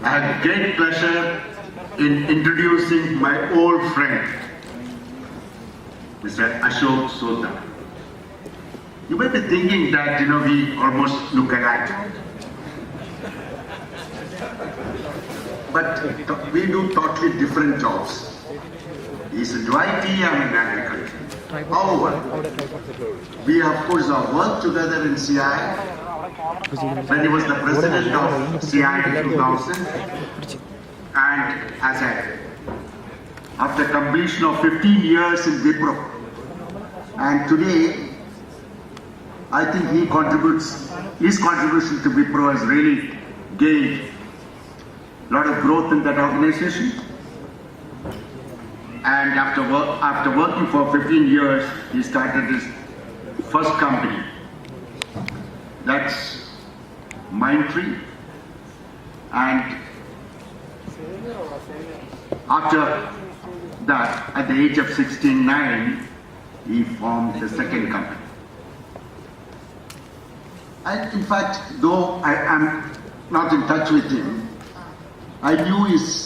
I have great pleasure in introducing my old friend, Mr.Ashok Sootha. You might be thinking that, we almost look alike. But we do totally different jobs. He's into IT, I'm in agriculture. However, we of course have worked together in CI when he was the president of CI in 2000, and as after completion of 15 years in Wipro, and today I think his contribution to Wipro has really gained a lot of growth in that organization. And after working for 15 years, he started his first company. That's Mindtree. And after that, at the age of 69, he formed the second company. And in fact, though I am not in touch with him, I knew his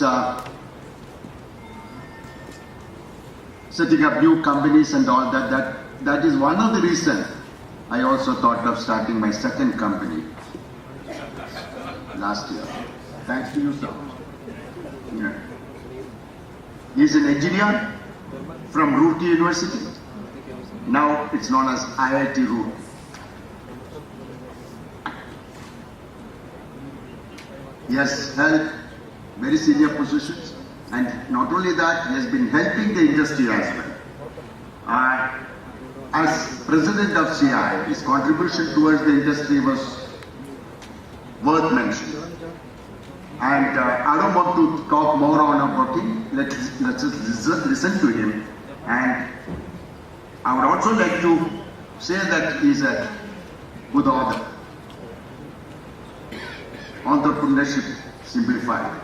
setting up new companies and all that. That is one of the reasons I also thought of starting my second company last year. Thanks to you, sir. Yeah. He's an engineer from Roorkee University. Now it's known as IIT Roorkee. He has held very senior positions, and not only that, he has been helping the industry as well. As president of CI, his contribution towards the industry was worth mentioning. And I don't want to talk more on about him. Let's just listen to him. And I would also like to say that he is a good author. Entrepreneurship Simplified.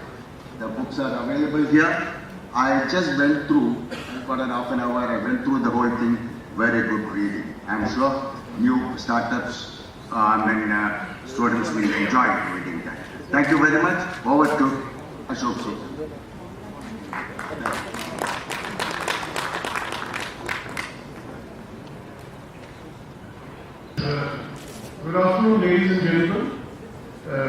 The books are available here. I just went through, for an half an hour, I went through the whole thing. Very good reading. I'm sure new startups and students will enjoy reading that. Thank you very much. Over to Ashok Sootha. Good afternoon, ladies and gentlemen.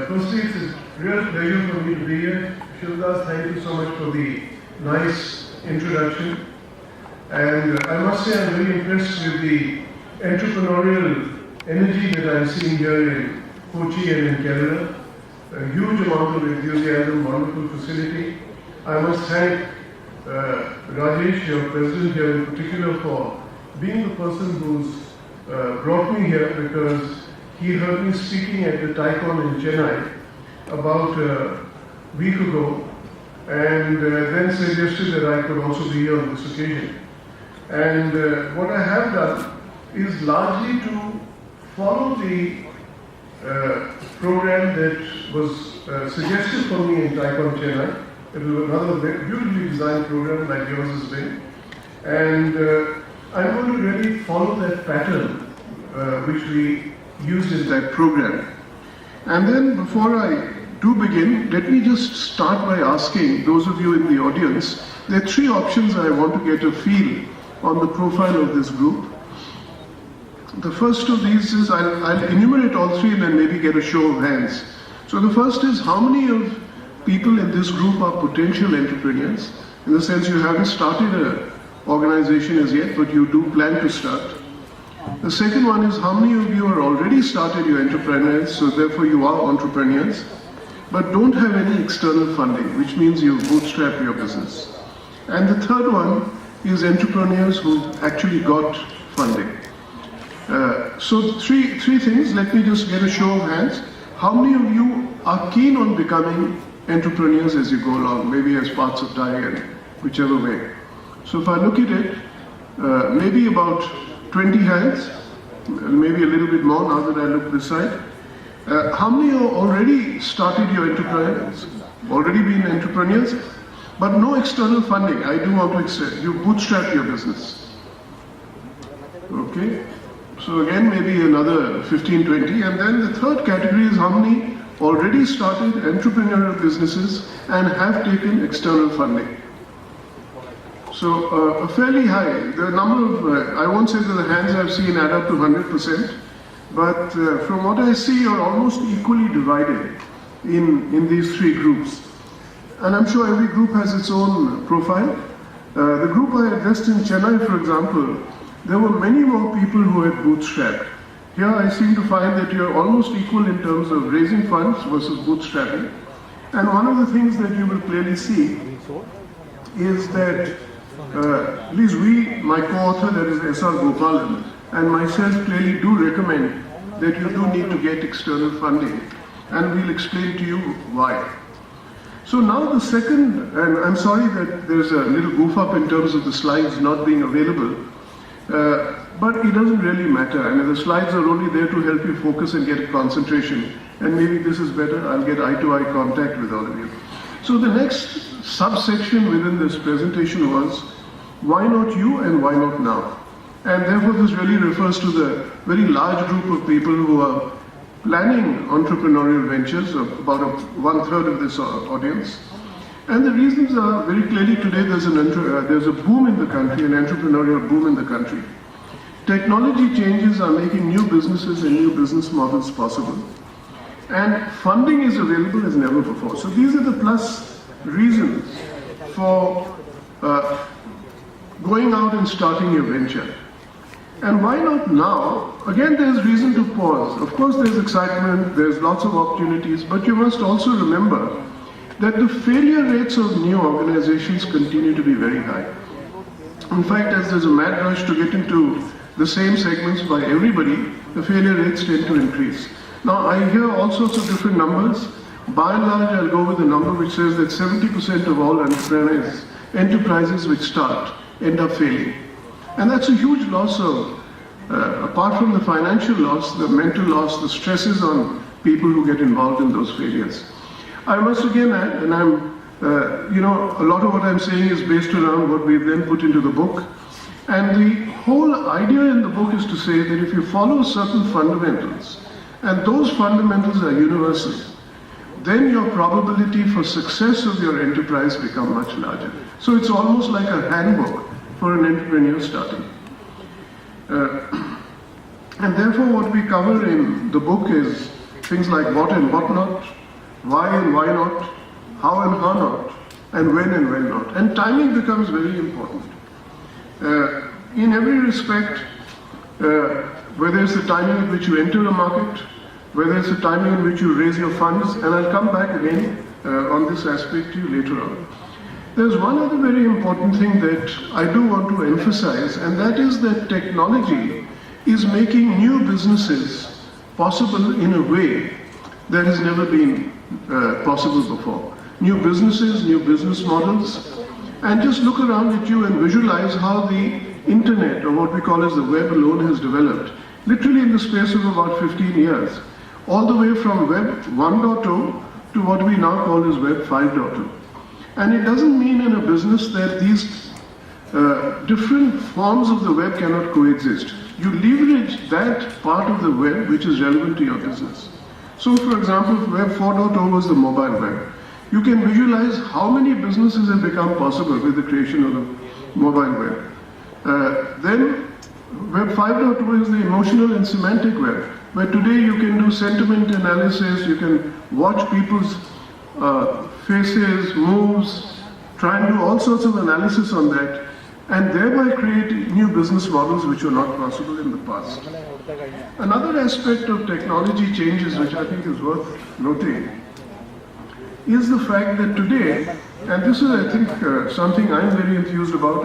Firstly, it's a real pleasure for me to be here. Shivdas, thank you so much for the nice introduction. And I must say I'm very impressed with the entrepreneurial energy that I'm seeing here in Kochi and in Kerala. A huge amount of enthusiasm, wonderful facility. I must thank Rajesh, your president here in particular, for being the person who's brought me here, because he heard me speaking at the TiECon in Chennai about a week ago, and then suggested that I could also be here on this occasion. And what I have done is largely to follow the program that was suggested for me in TiECon Chennai. It was another beautifully designed program like yours has been. And I'm going to really follow that pattern which we used in that program. And then before I do begin, let me just start by asking those of you in the audience, there are three options I want to get a feel on the profile of this group. The first of these is, I'll enumerate all three and then maybe get a show of hands. So the first is, how many of people in this group are potential entrepreneurs? In the sense you haven't started an organization as yet, but you do plan to start. The second one is, how many of you are already started your enterprise, so therefore you are entrepreneurs, but don't have any external funding, which means you bootstrap your business. And the third one is entrepreneurs who actually got funding. So three things. Let me just get a show of hands. How many of you are keen on becoming entrepreneurs as you go along, maybe as parts of TiECon, whichever way? So if I look at it, maybe about 20 hands, maybe a little bit more now that I look this side. How many are already started your enterprise, already been entrepreneurs, but no external funding? I do want to extend. You bootstrap your business. Okay. So again, maybe another 15, 20. And then the third category is, how many already started entrepreneurial businesses and have taken external funding. So a fairly high, the number of, I won't say that the hands I've seen add up to 100%, but from what I see, you're almost equally divided in these three groups. And I'm sure every group has its own profile. The group I addressed in Chennai, for example, there were many more people who had bootstrapped. Here I seem to find that you're almost equal in terms of raising funds versus bootstrapping. And one of the things that you will clearly see is that at least we, my co-author, that is S.R. Gopalan, and myself clearly do recommend that you do need to get external funding. And we'll explain to you why. So now the second, and I'm sorry that there's a little goof up in terms of the slides not being available, but it doesn't really matter. I mean, the slides are only there to help you focus and get concentration. And maybe this is better, I'll get eye-to-eye contact with all of you. So the next subsection within this presentation was, why not you and why not now? And therefore this really refers to the very large group of people who are planning entrepreneurial ventures, about 1/3 of this audience. And the reasons are very clearly today there's a boom in the country, an entrepreneurial boom in the country. Technology changes are making new businesses and new business models possible. And funding is available as never before. So these are the plus reasons for going out and starting your venture. And why not now? Again, there's reason to pause. Of course, there's excitement, there's lots of opportunities, but you must also remember that the failure rates of new organizations continue to be very high. In fact, as there's a mad rush to get into the same segments by everybody, the failure rates tend to increase. Now, I hear all sorts of different numbers. By and large, I'll go with a number which says that 70% of all enterprises which start end up failing. And that's a huge loss of, apart from the financial loss, the mental loss, the stresses on people who get involved in those failures. I must again add, and a lot of what I'm saying is based around what we've then put into the book. And the whole idea in the book is to say that if you follow certain fundamentals, and those fundamentals are universal, then your probability for success of your enterprise become much larger. So it's almost like a handbook for an entrepreneur starting. And therefore what we cover in the book is things like what and what not, why and why not, how and how not, and when not. And timing becomes very important. In every respect, whether it's the timing at which you enter a market, whether it's the timing in which you raise your funds, and I'll come back again on this aspect to you later on. There's one other very important thing that I do want to emphasize, and that is that technology is making new businesses possible in a way that has never been possible before. New businesses, new business models, and just look around at you and visualize how the internet, or what we call as the web alone, has developed, literally in the space of about 15 years, all the way from Web 1.0 to what we now call as Web 5.0. And it doesn't mean in a business that these different forms of the web cannot coexist. You leverage that part of the web which is relevant to your business. So for example, Web 4.0 was the mobile web. You can visualize how many businesses have become possible with the creation of the mobile web. Then Web 5.0 is the emotional and semantic web, where today you can do sentiment analysis, you can watch people's faces, moves, try and do all sorts of analysis on that, and thereby create new business models which were not possible in the past. Another aspect of technology changes which I think is worth noting is the fact that today, and this is I think something I'm very enthused about.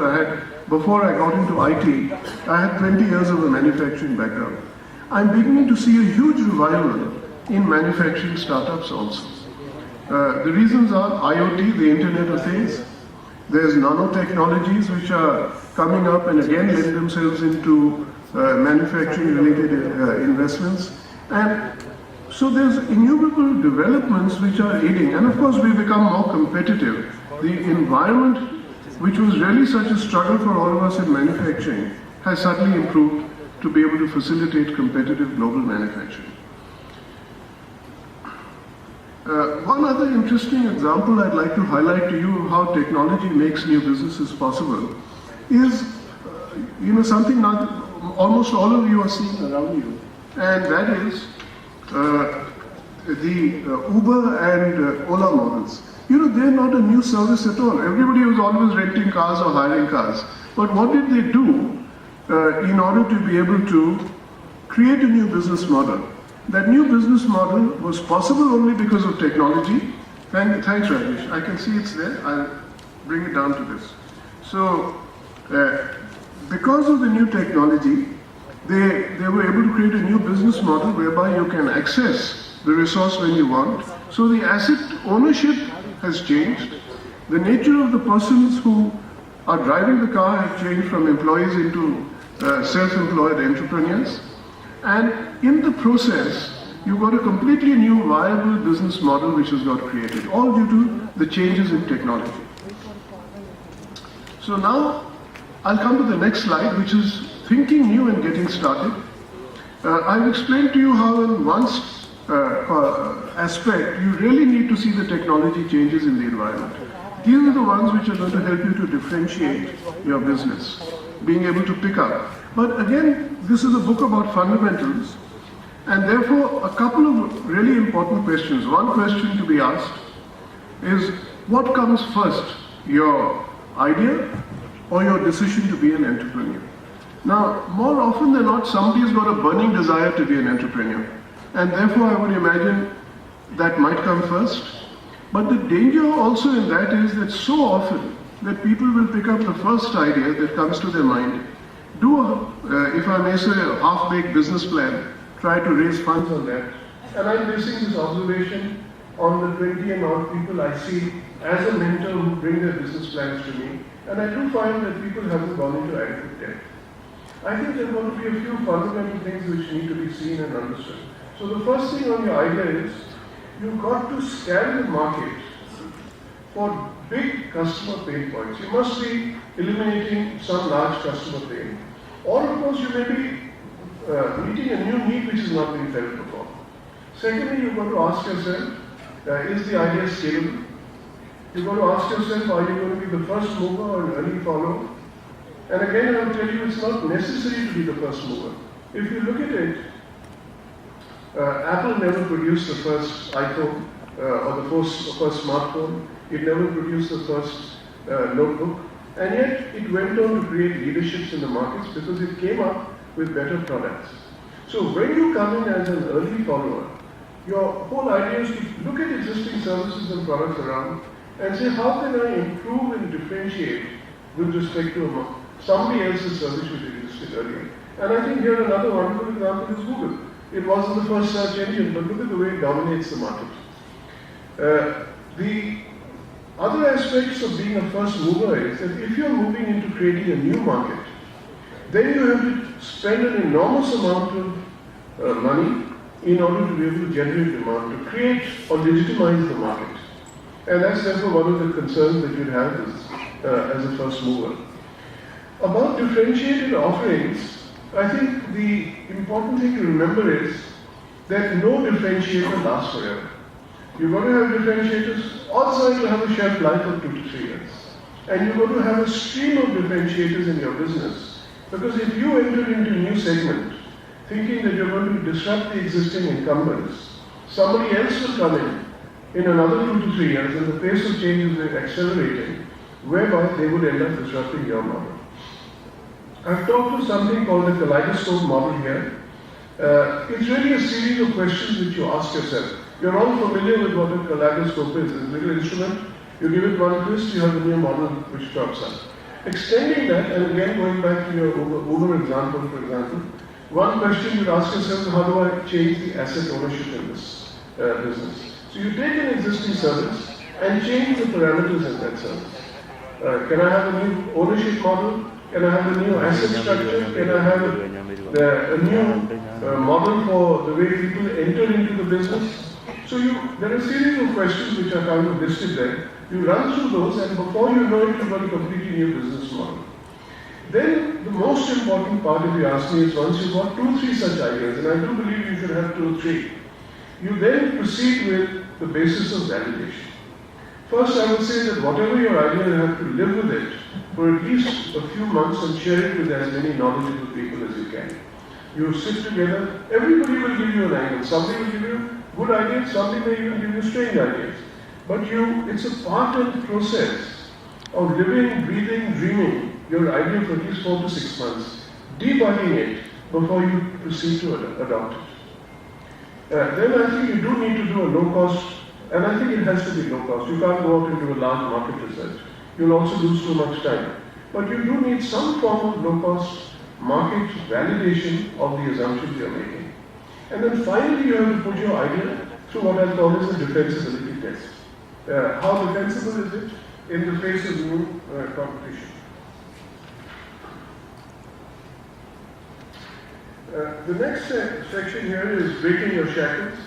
Before I got into IT, I had 20 years of a manufacturing background. I'm beginning to see a huge revival in manufacturing startups also. The reasons are IoT, the Internet of Things. There's nanotechnologies which are coming up and again lend themselves into manufacturing related investments. And so there's innumerable developments which are aiding. And of course we become more competitive. The environment which was really such a struggle for all of us in manufacturing has suddenly improved to be able to facilitate competitive global manufacturing. One other interesting example I'd like to highlight to you of how technology makes new businesses possible is, something not almost all of you are seeing around you, and that is the Uber and Ola models. They're not a new service at all. Everybody was always renting cars or hiring cars. But what did they do in order to be able to create a new business model? That new business model was possible only because of technology. Thanks, Rajesh. I can see it's there. I'll bring it down to this. So, because of the new technology, they were able to create a new business model whereby you can access the resource when you want. So the asset ownership has changed. The nature of the persons who are driving the car have changed from employees into self-employed entrepreneurs. And in the process, you've got a completely new viable business model which has got created, all due to the changes in technology. So now, I'll come to the next slide, which is thinking new and getting started. I've explained to you how in one aspect, you really need to see the technology changes in the environment. These are the ones which are going to help you to differentiate your business, being able to pick up. But again, this is a book about fundamentals, and therefore a couple of really important questions. One question to be asked is, what comes first, your idea or your decision to be an entrepreneur? Now, more often than not, somebody's got a burning desire to be an entrepreneur, and therefore I would imagine that might come first. But the danger also in that is that so often that people will pick up the first idea that comes to their mind, do a, if I may say, a half-baked business plan, try to raise funds on that. And I'm basing this observation on the 20 and odd people I see as a mentor who bring their business plans to me. And I do find that people haven't gone into adequate depth. I think there are going to be a few fundamental things which need to be seen and understood. So the first thing on your idea is, you've got to scan the market for big customer pain points. You must be eliminating some large customer pain. Or of course you may be meeting a new need which has not been felt before. Secondly, you've got to ask yourself, is the idea scalable? You've got to ask yourself, are you going to be the first mover or an early follower? And again, I will tell you, it's not necessary to be the first mover. If you look at it, Apple never produced the first iPhone or the first smartphone. It never produced the first notebook. And yet, it went on to create leaderships in the markets because it came up with better products. So when you come in as an early follower, your whole idea is to look at existing services and products around and say, how can I improve and differentiate with respect to somebody else's service which existed earlier? And I think here another wonderful example is Google. It wasn't the first search engine, but look at the way it dominates the market. The other aspects of being a first mover is that if you're moving into creating a new market, then you have to spend an enormous amount of money in order to be able to generate demand, to create or legitimize the market. And that's therefore one of the concerns that you'd have as a first mover. About differentiated offerings, I think the important thing to remember is that no differentiator lasts forever. You've got to have differentiators, also to have a shelf life of 2 to 3 years. And you've got to have a stream of differentiators in your business. Because if you enter into a new segment, thinking that you're going to disrupt the existing incumbents, somebody else will come in another 2 to 3 years, and the pace of change is accelerating, whereby they would end up disrupting your model. I've talked to something called the kaleidoscope model here. It's really a series of questions which you ask yourself. You're all familiar with what a kaleidoscope is. It's a little instrument. You give it one twist, you have a new model which drops up. Extending that, and again going back to your Uber example, for example, one question you'd ask yourself is, how do I change the asset ownership in this business? So you take an existing service and change the parameters in that service. Can I have a new ownership model? Can I have a new asset structure? Can I have a new model for the way people enter into the business? So there are a series of questions which are kind of listed there. You run through those, and before you know it, you've got a completely new business model. Then the most important part, if you ask me, is once you've got 2 or 3 such ideas, and I do believe you should have 2 or 3, you then proceed with the basis of validation. First, I would say that whatever your idea, you have to live with it for at least a few months and share it with as many knowledgeable people as you can. You sit together, everybody will give you an angle. Somebody will give you good ideas, somebody may even give you strange ideas. But it's a part and process of living, breathing, dreaming your idea for at least 4 to 6 months, debugging it before you proceed to adopt it. Then I think you do need to do a low cost, and I think it has to be low cost. You can't go out and do a large market research. You'll also lose too much time. But you do need some form of low cost market validation of the assumptions you're making. And then finally you have to put your idea through what I call as a defensibility test. How defensible is it in the face of new competition? The next section here is breaking your shackles.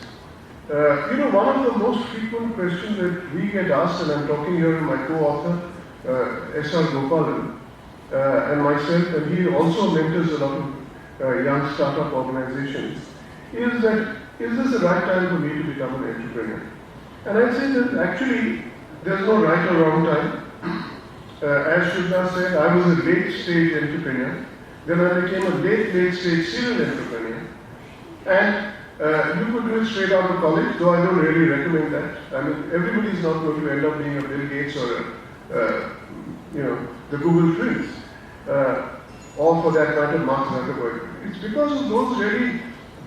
One of the most frequent questions that we get asked, and I'm talking here with my co-author, S.R. Gopalan, and myself, and he also mentors a lot of young startup organizations, is this the right time for me to become an entrepreneur? And I say that actually there's no right or wrong time. As Sootha said, I was a late stage entrepreneur. Then I became a late stage serial entrepreneur. And you could do it straight out of college, though I don't really recommend that. I mean, everybody's not going to end up being a Bill Gates or the Google twins, or for that matter, Mark Zuckerberg. It's because of those really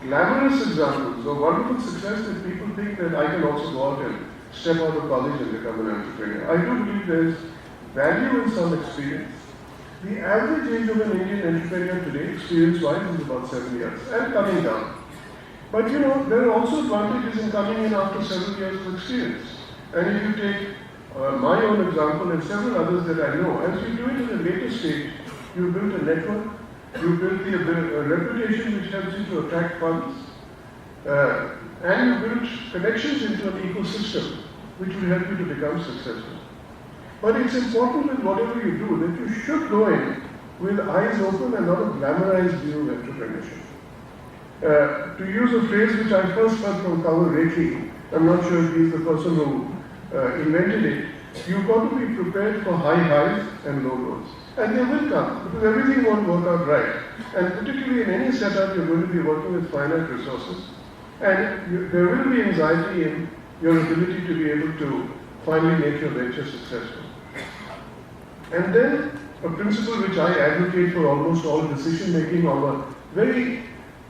glamorous examples of wonderful success that people think that I can also go out and step out of college and become an entrepreneur. I do believe there's value in some experience. The average age of an Indian entrepreneur today, experience-wise, is about 7 years, and coming down. But there are also advantages in coming in after several years of experience. And if you take my own example and several others that I know, as you do it in a later stage, you build a network, you build a reputation which helps you to attract funds, and you build connections into an ecosystem which will help you to become successful. But it's important with whatever you do that you should go in with eyes open and not a glamorized view of entrepreneurship. To use a phrase which I first heard from Kaval Rekhi, I'm not sure if he's the person who invented it, you've got to be prepared for high highs and low lows. And they will come, because everything won't work out right. And particularly in any setup, you're going to be working with finite resources. And there will be anxiety in your ability to be able to finally make your venture successful. And then a principle which I advocate for almost all decision making of a very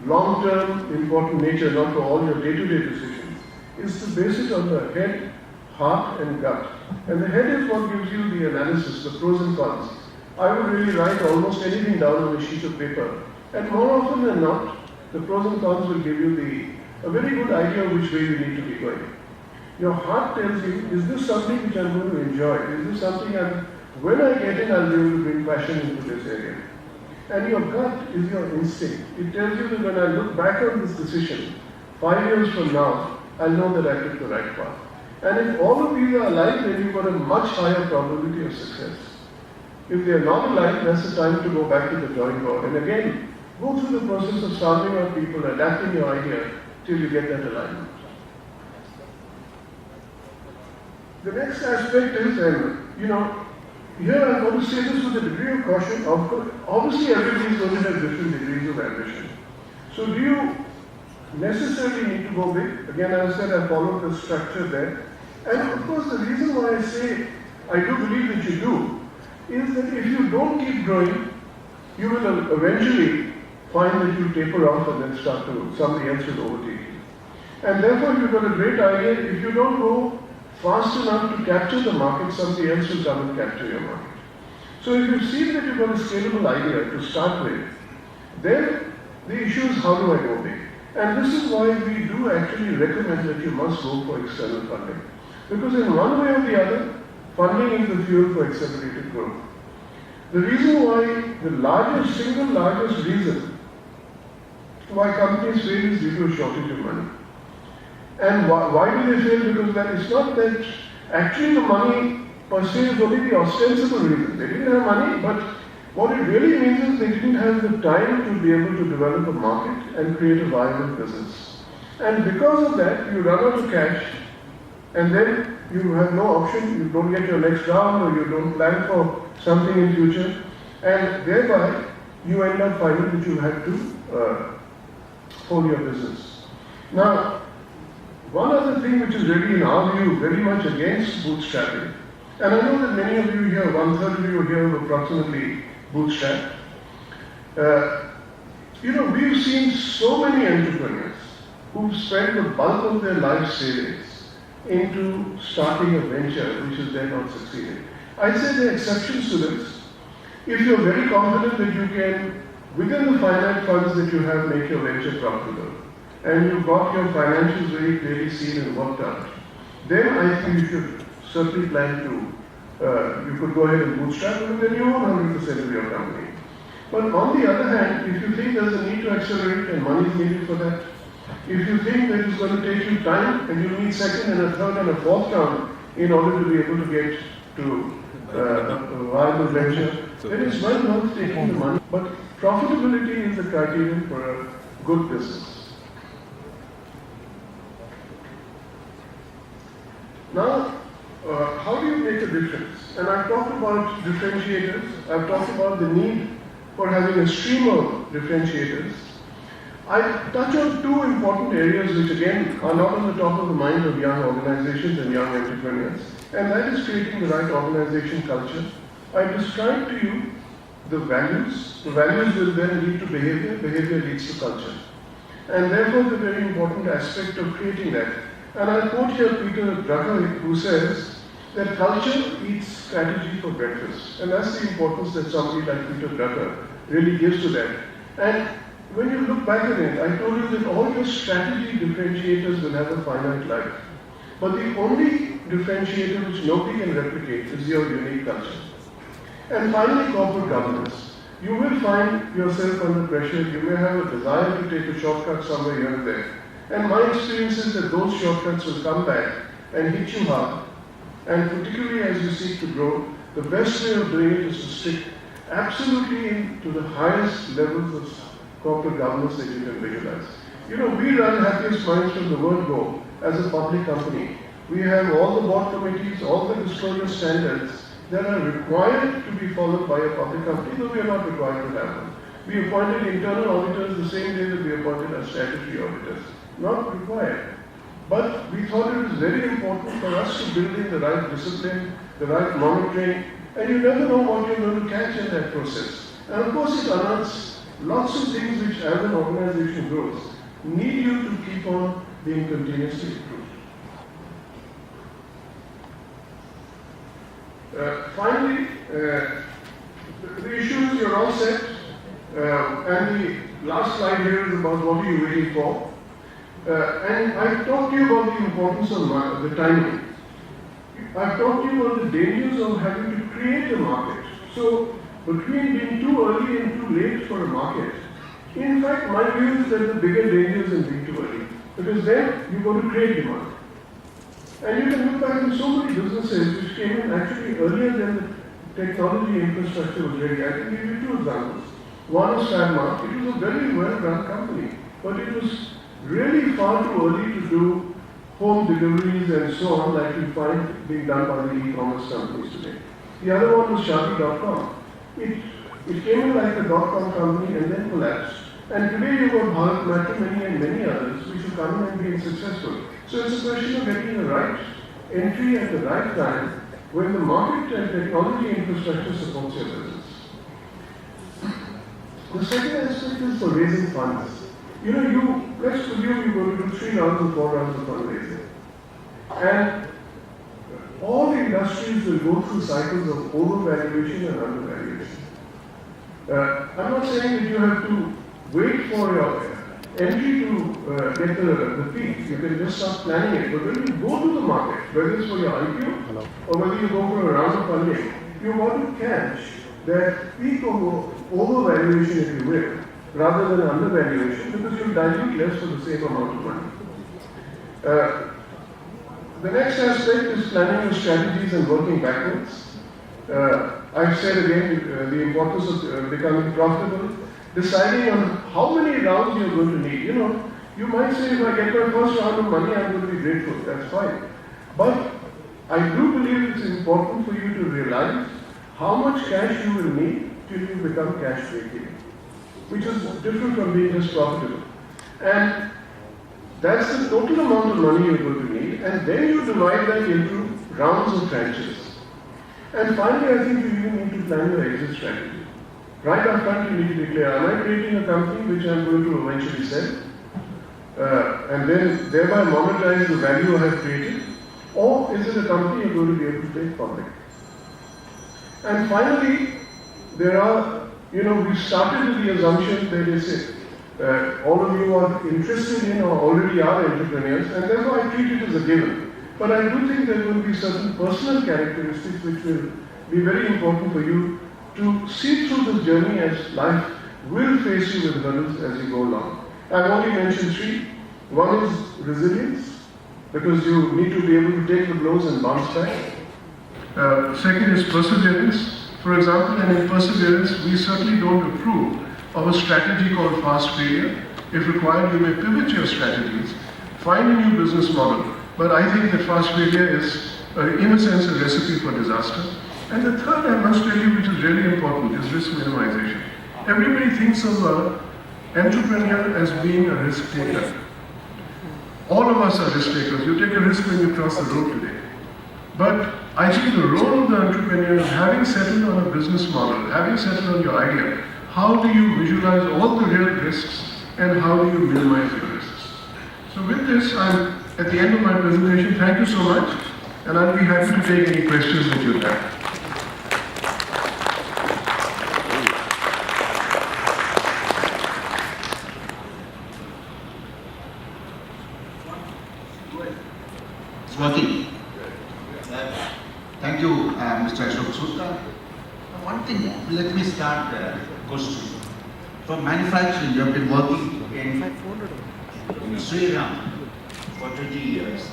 long-term important nature, not for all your day-to-day decisions, is to base it on the head, heart and gut. And the head is what gives you the analysis, the pros and cons. I would really write almost anything down on a sheet of paper. And more often than not, the pros and cons will give you a very good idea of which way you need to be going. Your heart tells you, is this something which I'm going to enjoy? Is this something when I get in, I'll be able to bring passion into this area? And your gut is your instinct. It tells you that when I look back on this decision, 5 years from now, I'll know that I took the right path. And if all of these are aligned, then you've got a much higher probability of success. If they are not aligned, that's the time to go back to the drawing board. And again, go through the process of starving out people, adapting your idea till you get that alignment. The next aspect is, here I'm going to say this with a degree of caution. Obviously, everybody is going to have different degrees of ambition. So do you necessarily need to go big? Again, as I said, I followed the structure there. And of course, the reason why I say I do believe that you do is that if you don't keep growing, you will eventually find that you taper off and then somebody else will overtake you. And therefore, if you've got a great idea, if you don't go fast enough to capture the market, somebody else will come and capture your market. So if you see that you've got a scalable idea to start with, then the issue is how do I go big? And this is why we do actually recommend that you must go for external funding. Because in one way or the other, funding is the fuel for accelerated growth. The reason why, single largest reason why companies fail is due to a shortage of money. And why do they fail? Because it's not that actually the money per se is only the ostensible reason. They didn't have money, but what it really means is they didn't have the time to be able to develop a market and create a viable business. And because of that, you run out of cash and then you have no option, you don't get your next round or you don't plan for something in future, and thereby you end up finding that you have to hold your business. Now, one other thing which is really in our view very much against bootstrapping, and I know that many of you here, 1/3 of you here are approximately bootstrapped. We've seen so many entrepreneurs who've spent the bulk of their life savings into starting a venture which is then not succeeding. I say there are exceptions to this. If you're very confident that you can, within the finite funds that you have, make your venture profitable, and you've got your financials very clearly seen and worked out, then I think you should certainly plan to, you could go ahead and bootstrap and then you own 100% of your company. But on the other hand, if you think there's a need to accelerate and money is needed for that, if you think that it's going to take you time and you need second and a third and a fourth round in order to be able to get to a viable venture, then it's well worth taking the money. But profitability is the criterion for a good business. Now, how do you make a difference? And I've talked about differentiators. I've talked about the need for having a stream of differentiators. I touch on two important areas which again are not on the top of the mind of young organizations and young entrepreneurs, and that is creating the right organization culture. I described to you the values. The values will then lead to behavior, behavior leads to culture. And therefore the very important aspect of creating that. And I'll quote here Peter Drucker, who says that culture eats strategy for breakfast. And that's the importance that somebody like Peter Drucker really gives to that. And when you look back at it, I told you that all your strategy differentiators will have a finite life. But the only differentiator which nobody can replicate is your unique culture. And finally, corporate governance. You will find yourself under pressure. You may have a desire to take a shortcut somewhere here and there. And my experience is that those shortcuts will come back and hit you hard. And particularly as you seek to grow, the best way of doing it is to stick absolutely to the highest levels of corporate governance that you can visualize. We run Happiest Minds from the word go as a public company. We have all the board committees, all the disclosure standards that are required to be followed by a public company, though we are not required to have them. We appointed internal auditors the same day that we appointed our statutory auditors. Not required. But we thought it was very important for us to build in the right discipline, the right monitoring, and you never know what you're going to catch in that process. And of course it unearths lots of things which as an organization grows need you to keep on being continuously improved. Finally, the issues you're all set, and the last slide here is about what are you waiting for. And I've talked to you about the importance of the timing. I've talked to you about the dangers of having to create a market. So, between being too early and too late for a market, in fact, my view is that the bigger danger is in being too early. Because then you're going to create demand. And you can look back at so many businesses which came in actually earlier than the technology infrastructure was ready. I can give you two examples. One is Fairmark. It was a very well-run company, but it was really far too early to do home deliveries and so on like you find being done by the e-commerce companies today. The other one was Shadi.com. It came in like a .com company and then collapsed. And today you've got Bharat Matrimony and many others which have come in and been successful. So it's a question of getting the right entry at the right time when the market and technology infrastructure supports your business. The second aspect is for raising funds. Let's presume you're going to do 3 rounds or 4 rounds of fundraising. And all the industries will go through cycles of overvaluation and undervaluation. I'm not saying that you have to wait for your entry to get the peak. You can just start planning it. But when you go to the market, whether it's for your IPO or whether you go for a round of funding, you want to catch that peak of overvaluation, if you will, rather than undervaluation, because you dilute less for the same amount of money. The next aspect is planning your strategies and working backwards. I've said again the importance of becoming profitable, deciding on how many rounds you're going to need. You might say, if I get my first round of money, I'm going to be grateful. That's fine. But I do believe it's important for you to realize how much cash you will need till you become cash breakeven, which is different from being just profitable. And that's the total amount of money you're going to need, and then you divide that into rounds of tranches. And finally, I think you even need to plan your exit strategy. Right up front, you need to declare, am I creating a company which I'm going to eventually sell? And then thereby monetize the value I have created? Or is it a company you're going to be able to take public? And finally, there are, we started with the assumption that is all of you are interested in or already are entrepreneurs, and therefore I treat it as a given. But I do think there will be certain personal characteristics which will be very important for you to see through this journey, as life will face you with hurdles as you go along. I've only mentioned three. One is resilience, because you need to be able to take the blows and bounce back. Second is perseverance. For example, and in perseverance, we certainly don't approve of a strategy called fast failure. If required, you may pivot your strategies, find a new business model. But I think that fast failure is, in a sense, a recipe for disaster. And the third, I must tell you, which is really important, is risk minimization. Everybody thinks of an entrepreneur as being a risk taker. All of us are risk takers. You take a risk when you cross the road today. But I think the role of the entrepreneur is having settled on a business model, having settled on your idea, how do you visualize all the real risks and how do you minimize your risks? So with this, I'm at the end of my presentation. Thank you so much, and I'll be happy to take any questions that you have. It's working. Thank you, Mr.Ashok. Sootha. One thing, let me start question. For manufacturing, you have been working in Sri Ram for 20 years,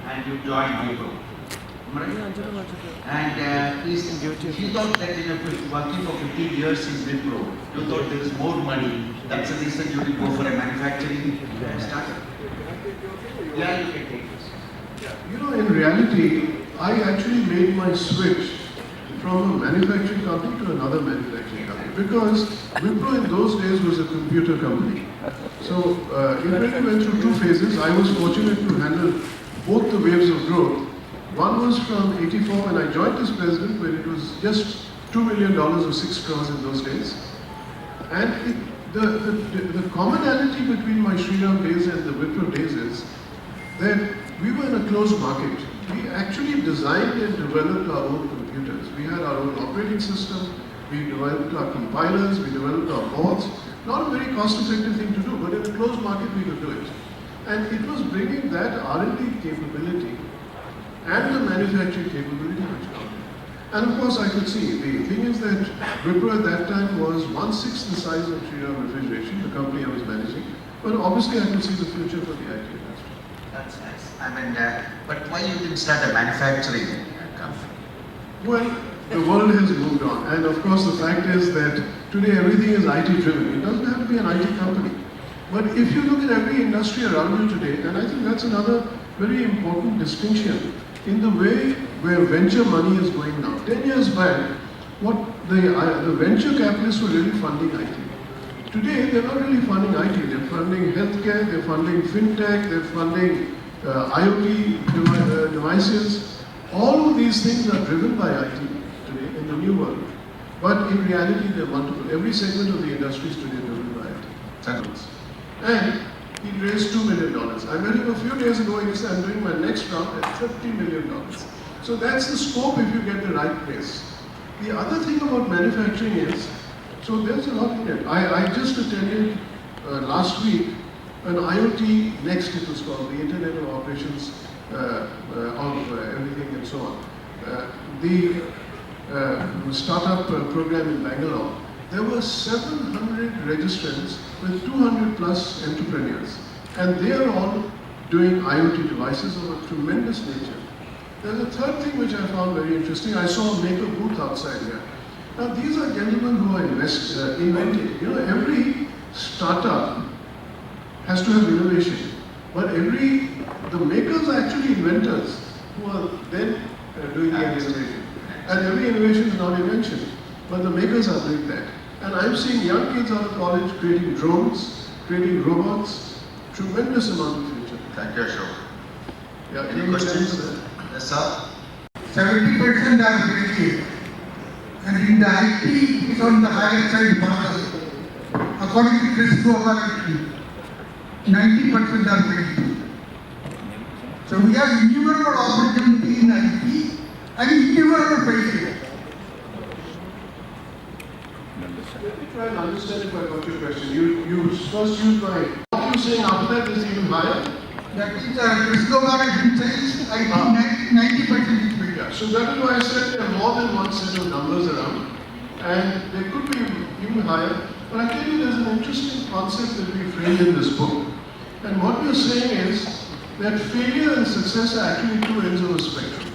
and you joined Wipro. And you thought that working for 15 years in Wipro, you thought there was more money. That's the reason you didn't go for a manufacturing startup. Yeah, you can take this. In reality, I actually made my switch from a manufacturing company to another manufacturing company, because Wipro in those days was a computer company. So it really went through two phases. I was fortunate to handle both the waves of growth. One was from 84 when I joined as president, when it was just $2 million or 6 crores in those days. And the commonality between my Shriram days and the Wipro days is that we were in a closed market. We actually designed and developed our own computers. We had our own operating system, we developed our compilers, we developed our boards. Not a very cost-effective thing to do, but in a closed market we could do it. And it was bringing that R&D capability and the manufacturing capability which counted. And of course I could see, the thing is that Wipro at that time was 1/6 the size of Shriram Refrigeration, the company I was managing. But obviously I could see the future for the IT industry. That's nice. But why you didn't start a manufacturing company? Well, the world has moved on, and of course the fact is that today everything is IT driven. It doesn't have to be an IT company. But if you look at every industry around you today, and I think that's another very important distinction in the way where venture money is going now. 10 years back, what the venture capitalists were really funding IT. Today, they're not really funding IT. They're funding healthcare, they're funding fintech, they're funding IoT devices. All of these things are driven by IT today in the new world. But in reality, they're multiple. Every segment of the industry is today driven by IT. And he raised $2 million. I met him a few days ago and he said, I'm doing my next round at $50 million. So that's the scope if you get the right place. The other thing about manufacturing is, so there's a lot in it. I just attended last week an IoT Next, it was called, the Internet of Operations of everything and so on. The startup program in Bangalore. There were 700 registrants with 200 plus entrepreneurs. And they are all doing IoT devices of a tremendous nature. There's a third thing which I found very interesting. I saw a maker booth outside here. Now these are gentlemen who are inventing. Every startup has to have innovation. But the makers are actually inventors. who are then doing that innovation. And every innovation is not invention, but the makers are doing that. And I'm seeing young kids out of college creating drones, creating robots, tremendous amount of future. Thank you, Ashok. Yeah, Any questions? Yes, sir. 70% are creative, and in the IT is on the higher side further. According to Chris Global, 90% are creative. So we have innumerable opportunity in IT and innumerable failure. Let me try and understand if I got your question. You first used my, what are you saying after that is even higher? That is Chris Global says IT 90% is failure. Yeah, so that is why I said there are more than one set of numbers around, and they could be even higher. But I tell you, there's an interesting concept that we framed in this book. And what we're saying is that failure and success are actually two ends of a spectrum.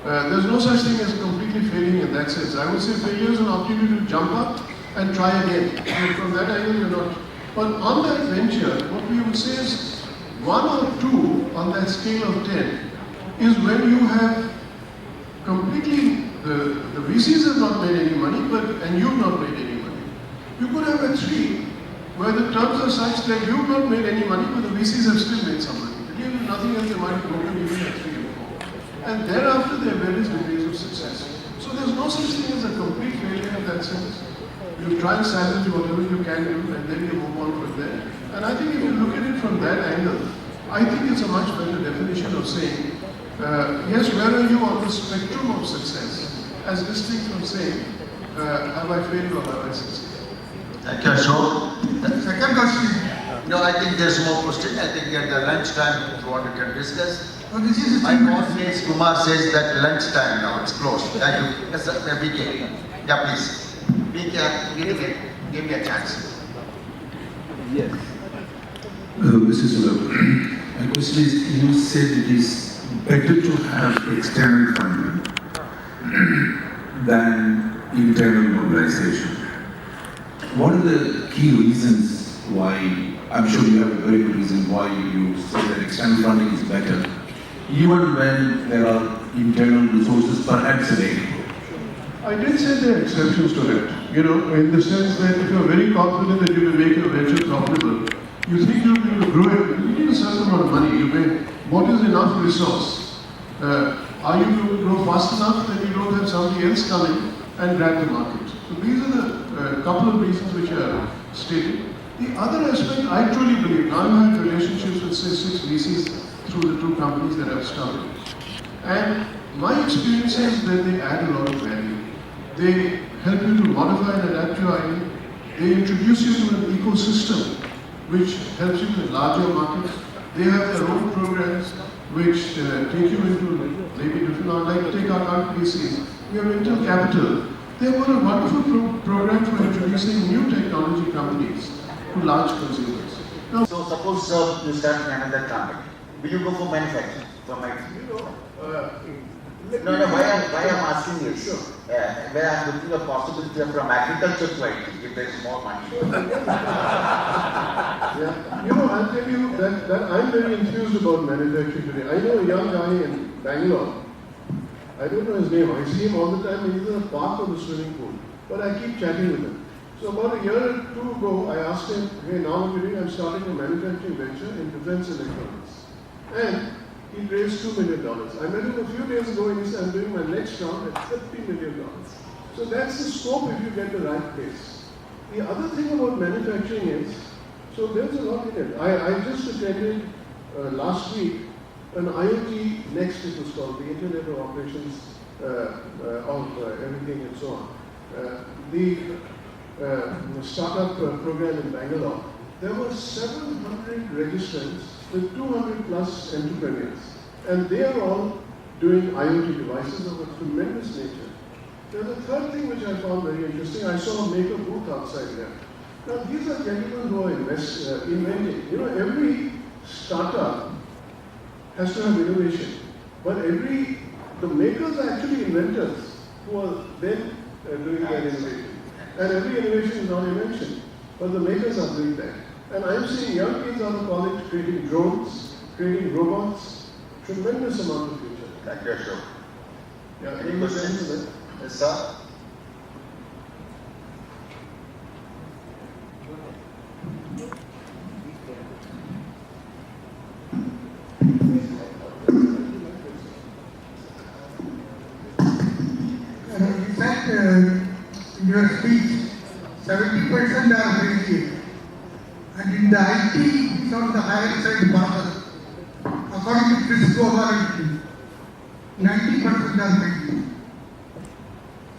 There's no such thing as completely failing in that sense. I would say failure is an opportunity to jump up and try again. And from that angle, you're not. But on that venture, what we would say is 1 or 2 on that scale of 10 is when you have completely, the VCs have not made any money, and you've not made any money. You could have a 3 where the terms are such that you've not made any money, but the VCs have still made some money. They gave you nothing else, they might have broken even at 3 or 4. And thereafter, there are various degrees of success. So there's no such thing as a complete failure in that sense. You try and salvage whatever you can do, and then you move on from there. And I think if you look at it from that angle, I think it's a much better definition of saying, yes, where are you on the spectrum of success, as distinct from saying, have I failed or have I succeeded? Thank you, Ashok. Second question. No, I think there's more question. I think at the lunch time, if you want, we can discuss. Oh, this is My boss says, Kumar says that lunch time now, it's closed. Thank you. Yes, sir. BK. Yeah, please. BK, give me a chance. Yes. Mr. Sootha, my question is, you said it is better to have external funding than internal mobilization. What are the key reasons why, I'm sure you have a very good reason why you say that external funding is better, even when there are internal resources perhaps available? I did say there are exceptions to that, in the sense that if you're very confident that you will make your venture profitable, you think you'll be able to grow it, you need a certain amount of money. What is enough resource? Are you going to grow fast enough that you don't have somebody else coming and grab the market? So these are the couple of reasons which are stated. The other aspect, I truly believe, now I've had relationships with say 6 VCs through the 2 companies that I've started. And my experience is that they add a lot of value. They help you to modify and adapt your idea. They introduce you to an ecosystem which helps you in larger markets. They have their own programs which take you into maybe different, like take our current VCs. We have Intel Capital. They have got a wonderful program for introducing new technology companies to large consumers. Now, So suppose you start another company. Will you go for manufacturing? For why I'm asking you? Sure. Where I'm looking at possibility from agriculture to IT, if there is more money. Yeah. I'll tell you that I'm very enthused about manufacturing today. I know a young guy in Bangalore. I don't know his name. I see him all the time. He's in the park or the swimming pool. But I keep chatting with him. So about a year or 2 ago, I asked him, hey, now what you're doing, I'm starting a manufacturing venture in defense electronics. And he raised $2 million. I met him a few days ago and he said, I'm doing my next round at $50 million. So that's the scope if you get the right place. The other thing about manufacturing is, so there's a lot in it. I just attended last week an IoT Next, it was called, the Internet of Operations of everything and so on. The startup program in Bangalore, there were 700 registrants with 200 plus entrepreneurs. And they are all doing IoT devices of a tremendous nature. Now the third thing which I found very interesting, I saw a maker booth outside there. Now these are gentlemen who are inventing. Every startup has to have innovation. But the makers are actually inventors who are then doing that innovation. And every innovation is not invention, but the makers are doing that. And I'm seeing young kids out of college creating drones, creating robots, tremendous amount of future. Thank you, Ashok. Yeah, Any questions? Yes, sir. You said in your speech, 70% are failure. And in the IT, it's on the higher side further. According to this government, 90% are failure.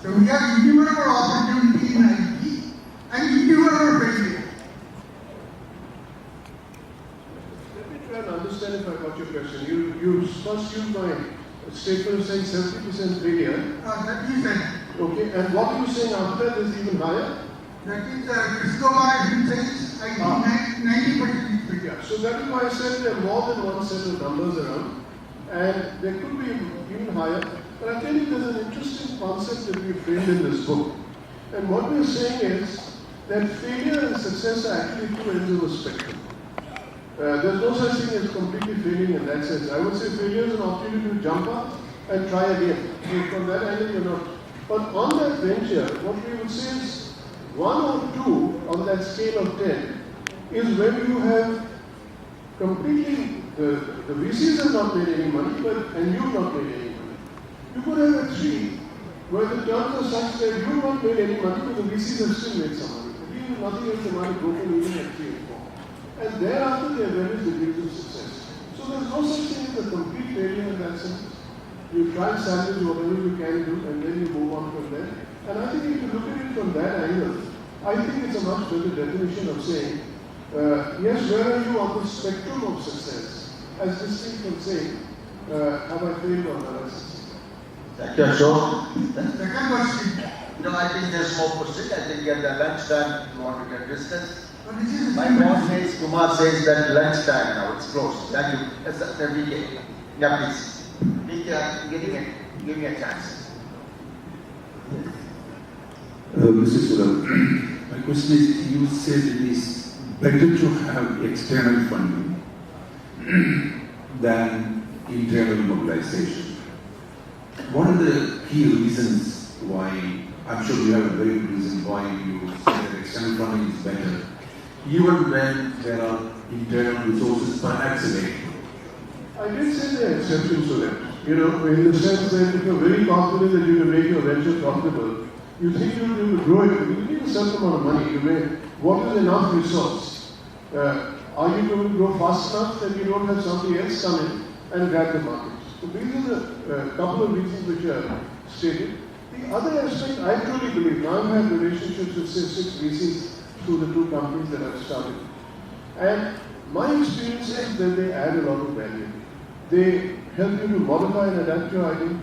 So we have innumerable opportunity in IT and innumerable failure. Let me try and understand if I got your question. You first used my statement saying 70% failure. That is it. Okay, and what are you saying after that is even higher? That is this government says IT 90% is failure. Yeah, so that is why I said there are more than one set of numbers around, and there could be even higher. But I tell you, there's an interesting concept that we framed in this book. And what we're saying is that failure and success are actually two ends of a spectrum. There's no such thing as completely failing in that sense. I would say failure is an opportunity to jump up and try again. So from that angle, you're not. But on that venture, what we would say is 1 or 2 on that scale of 10 is when you have completely, the VCs have not made any money, and you've not made any money. You could have a 3 where the terms are such that you've not made any money, but the VCs have still made some money. Even nothing else the money broken even at 3 and 4. And thereafter there are various degrees of success. So there's no such thing as a complete failure in that sense. You try and salvage whatever you can do and then you move on from there. And I think if you look at it from that angle, I think it's a much better definition of saying, yes, where are you on the spectrum of success? As distinct from saying, have I failed or have I succeeded? Thank you, Ashok. Second question. No, I think there's more question. I think at the lunchtime you want to get discussed. This is My boss says, Kumar says that lunchtime now, it's closed. Thank you. Yes, sir, VK. Yeah, please. VK, give me a chance. Mr. Sootha, my question is, you said it is better to have external funding than internal mobilization. What are the key reasons why, I'm sure you have a very good reason why you say that external funding is better, even when there are internal resources perhaps available? I did say there are exceptions to that. You know, in the sense that if you're very confident that you can make your venture profitable, you think you'll be able to grow it, you need a certain amount of money. What is enough resource? Are you going to grow fast enough that you don't have somebody else come in and grab the market? So these are the couple of reasons which are stated. The other aspect, I truly believe, now I've had relationships with say 6 VCs through the 2 companies that I've started. And my experience is that they add a lot of value. They help you to modify and adapt your idea.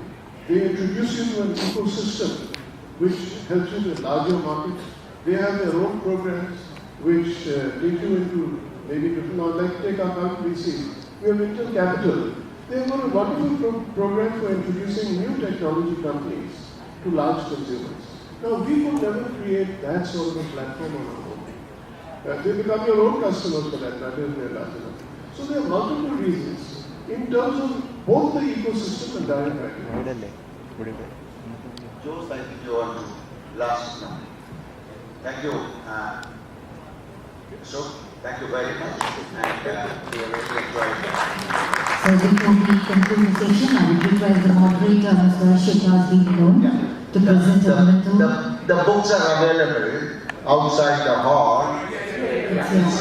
They introduce you to an ecosystem which helps you with larger markets. They have their own programs which take you into maybe different, like take our company VC. We have Intel Capital. They have got a wonderful program for introducing new technology companies to large consumers. Now, we could never create that sort of a platform on our own. They become your own customers for that matter if they're large enough. So there are multiple reasons in terms of both the ecosystem and direct value. Jose, I think you want to last now. Thank you. So, thank you very much. And we are really enjoying it. So before we conclude the session, I will request the moderator, Mr.Ashok, to present a memento. The books are available outside the hall.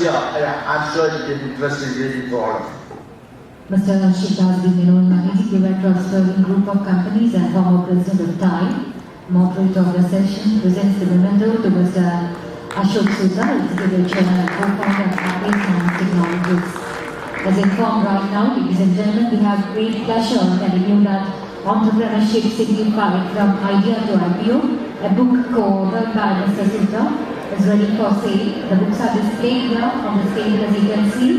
Yeah, I'm sure it will be interesting reading for all of you. Mr. Ashok, Managing Director of Sterling Group of Companies and former President of TiE, moderator of the session, presents the memento to Mr. Ashok Sootha, Executive Chairman and Co-founder of TiECon Technologies. As informed right now, ladies and gentlemen, we have great pleasure telling you that Entrepreneurship Simplified from Idea to IPO, a book co-authored by Mr. Sootha, is ready for sale. The books are displayed here on the screen as you can see.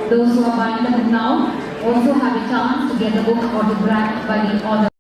Those who are buying the book now also have a chance to get the book autographed by the author.